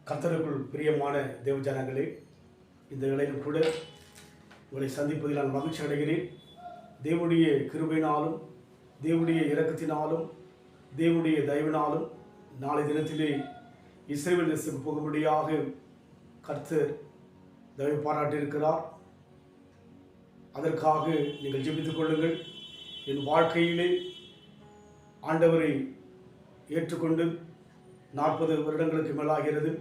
கர்த்தருக்குள் பிரியமான தேவஜனங்களே, இந்த வேளையிலும் கூட உங்களை சந்திப்பதில் நான் மகிழ்ச்சி அடைகிறேன். தேவனுடைய கிருபையினாலும் தேவனுடைய இரக்கத்தினாலும் தேவனுடைய தயவினாலும் நாளை தினத்திலே இஸ்ரவேல் தேசத்துக்கு போகும்படியாக கர்த்தர் தயவு பாராட்டியிருக்கிறார். அதற்காக நீங்கள் ஜெபித்துக் கொள்ளுங்கள். என் வாழ்க்கையிலே ஆண்டவரை ஏற்றுக்கொண்டு 40 வருடங்களுக்கு மேலாகிறது.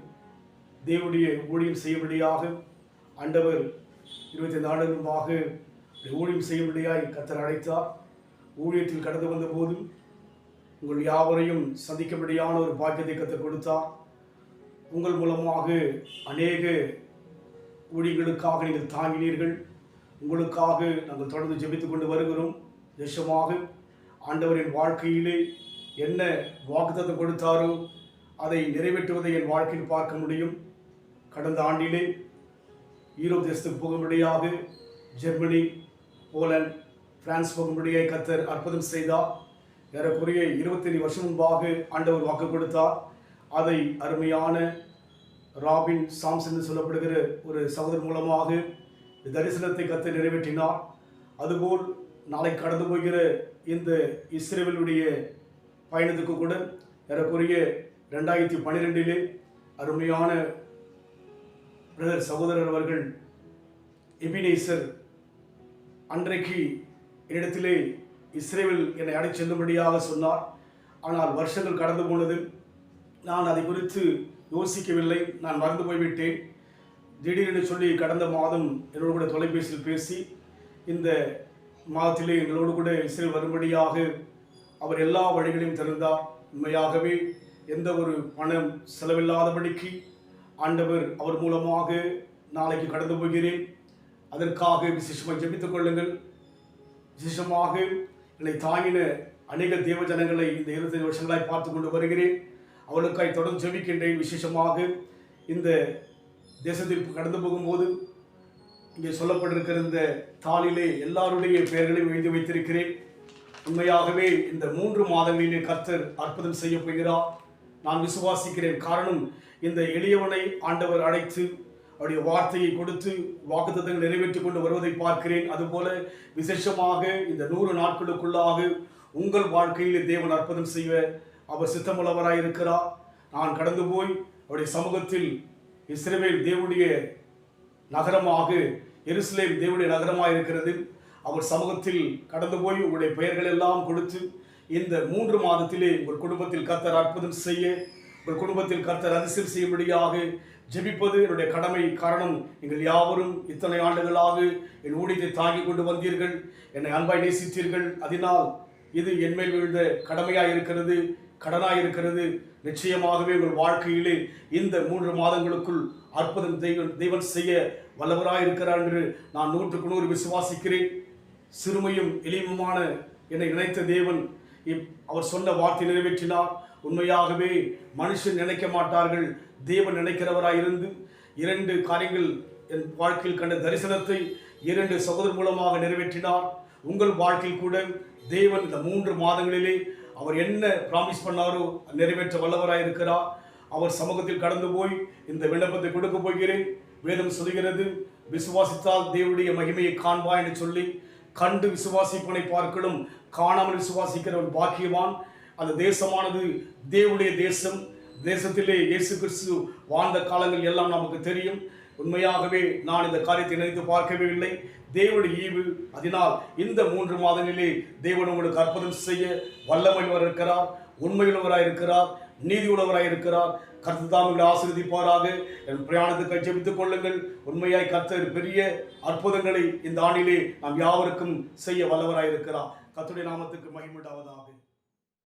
தேவனுடைய ஊழியம் செய்யும்படியாக ஆண்டவர் 25 ஆண்டுகளுமாக ஊழியம் செய்யும்படியாய் கர்த்தர் அழைத்தார். ஊழியத்தில் கடந்து வந்த போதும் உங்கள் யாவரையும் சந்திக்கும்படியான ஒரு பாக்கியத்தை கர்த்தர் கொடுத்தார். உங்கள் மூலமாக அநேக ஊழியங்களுக்காக நீங்கள் தாங்கினீர்கள். உங்களுக்காக நாங்கள் தொடர்ந்து ஜெபித்துக் கொண்டு வருகிறோம். நிச்சயமாக ஆண்டவரின் வாழ்க்கையிலே என்ன வாக்குத்தத்தம் கொடுத்தாரோ அதை நிறைவேற்றுவதை என் வாழ்க்கையில் பார்க்க முடியும். கடந்த ஆண்டிலே யூரோப் தேசத்துக்கு போகும்படியாக ஜெர்மனி, போலந்து, பிரான்ஸ் போகும்படியாக கர்த்தர் அற்புதம் செய்தார். ஏறக்குறைய 25 வருஷம் முன்பாக ஆண்டவர் வாக்கு கொடுத்தார். அதை அருமையான ராபின் சாம்சன் என்று சொல்லப்படுகிற ஒரு சகோதரர் மூலமாக தரிசனத்தை கர்த்தர் நிறைவேற்றினார். அதுபோல் நாளை கடந்து போகிற இந்த இஸ்ரவேலுடைய பயணத்துக்கு கூட ஏறக்குறைய 2012 அருமையான பிரதர் சகோதரர் அவர்கள் எபினேசர் அன்றைக்கு என்னிடத்திலே இஸ்ரவேல் என்னை அழைத்து செல்லும்படியாக சொன்னார். ஆனால் வருஷங்கள் கடந்து போனது. நான் அதை குறித்து யோசிக்கவில்லை. நான் மறந்து போய்விட்டேன். திடீரென்று சொல்லி கடந்த மாதம் என்னோடு கூட தொலைபேசியில் பேசி இந்த மாதத்திலே எங்களோடு கூட இஸ்ரவேல் வரும்படியாக அவர் எல்லா வழிகளையும் திறந்தார். உண்மையாகவே எந்த ஒரு பணம் செலவில்லாதபடிக்கு ஆண்டவர் அவர் மூலமாக நாளைக்கு கடந்து போகிறேன். அதற்காக விசேஷமாக ஜெபித்துக் கொள்ளுங்கள். விசேஷமாக என்னை தாங்கின அநேக தேவஜனங்களை இந்த 25 வருஷங்களாய் பார்த்து கொண்டு வருகிறேன். அவளுக்காய் தொடர்ந்து ஜெபிக்கின்றேன். விசேஷமாக இந்த தேசத்தில் கடந்து போகும்போது இங்கே சொல்லப்பட்டிருக்கிற இந்த தாளிலே எல்லாருடைய பெயர்களையும் எழுதி வைத்திருக்கிறேன். உண்மையாகவே இந்த 3 மாதங்களிலே கர்த்தர் அற்புதம் செய்ய போகிறார். நான் விசுவாசிக்கிறேன். காரணம், இந்த எளியவனை ஆண்டவர் அழைத்து அவருடைய வார்த்தையை கொடுத்து வாக்குத்தத்தங்களை நிறைவேற்றிக் கொண்டு வருவதை பார்க்கிறேன். அதுபோல விசேஷமாக இந்த 100 நாட்களுக்குள்ளாக உங்கள் வாழ்க்கையிலே தேவன் அற்புதம் செய்ய அவர் சித்தமுள்ளவராய் இருக்கிறார். நான் கடந்து போய் அவருடைய சமூகத்தில் இஸ்ரவேல் தேவனுடைய நகரமாக, எருசலேம் தேவனுடைய நகரமாக இருக்கிறது. அவர் சமூகத்தில் கடந்து போய் உங்களுடைய பெயர்கள் எல்லாம் கொடுத்து இந்த 3 மாதத்திலே உங்கள் குடும்பத்தில் கர்த்தர் அற்புதம் செய்ய, உங்கள் குடும்பத்தில் கர்த்தர் அதிசயம் செய்யும்படியாக ஜெபிப்பது என்னுடைய கடமை. காரணம், நீங்கள் யாவரும் இத்தனை ஆண்டுகளாக என் ஊழியத்தை தாங்கிக் கொண்டு வந்தீர்கள். என்னை அன்பாய் நேசித்தீர்கள். அதனால் இது என்மேல் விழுந்த கடமையாக இருக்கிறது, கடனாக இருக்கிறது. நிச்சயமாகவே உங்கள் வாழ்க்கையிலே இந்த 3 மாதங்களுக்குள் அற்புதம் தெய்வன் செய்ய வல்லவராக இருக்கிறார் என்று நான் 100க்கு 100 விசுவாசிக்கிறேன். சிறுமையும் எளிமையுமான என்னை நினைத்த தேவன் அவர் சொன்ன வார்த்தை நிறைவேற்றினார். உண்மையாகவே மனுஷன் நினைக்க மாட்டார்கள், தேவன் நினைக்கிறவராய் இருந்து 2 காரியங்கள் என் வாழ்க்கையில் கண்ட தரிசனத்தை 2 சகோதரர் மூலமாக நிறைவேற்றினார். உங்கள் வாழ்க்கையில் கூட தேவன் இந்த 3 மாதங்களிலே அவர் என்ன பிராமிஸ் பண்ணாரோ நிறைவேற்ற வல்லவராய் இருக்கிறார். அவர் சமூகத்தில் கடந்து போய் இந்த விண்ணப்பத்தை கொடுக்க போகிறேன். வேதம் சொல்கிறது, விசுவாசித்தால் தேவனுடைய மகிமையை காண்பாய் என்று சொல்லி, கண்டு விசுவாசிப்பனை பார்க்கலும் காணாமல் விசுவாசிக்கிறவன் பாக்கியவான். அந்த தேசமானது தேவனுடைய தேசம். தேசத்திலே இயேசு கிறிஸ்து வாழ்ந்த காலங்கள் எல்லாம் நமக்கு தெரியும். உண்மையாகவே நான் இந்த காரியத்தை நினைத்து பார்க்கவே இல்லை. தேவனுடைய ஈவு. அதனால் இந்த 3 மாதங்களிலே தேவன் உங்களுக்கு அற்புதம் செய்ய வல்லமையுள்ளவர் இருக்கிறார், உண்மையுள்ளவராய் இருக்கிறார், நீதி உள்ளவராய் இருக்கிறார். கர்த்தர் தாமே ஆசீர்வதிப்பாராக. என் பிரயாணத்துக்கு ஜெபித்துக் கொள்ளுங்கள். உண்மையாய் கர்த்தர் பெரிய அற்புதங்களை இந்த ஆண்டிலே நாம் யாவருக்கும் செய்ய வல்லவராய் இருக்கிறார். கர்த்தருடைய நாமத்துக்கு மகிமை உண்டாவதாக.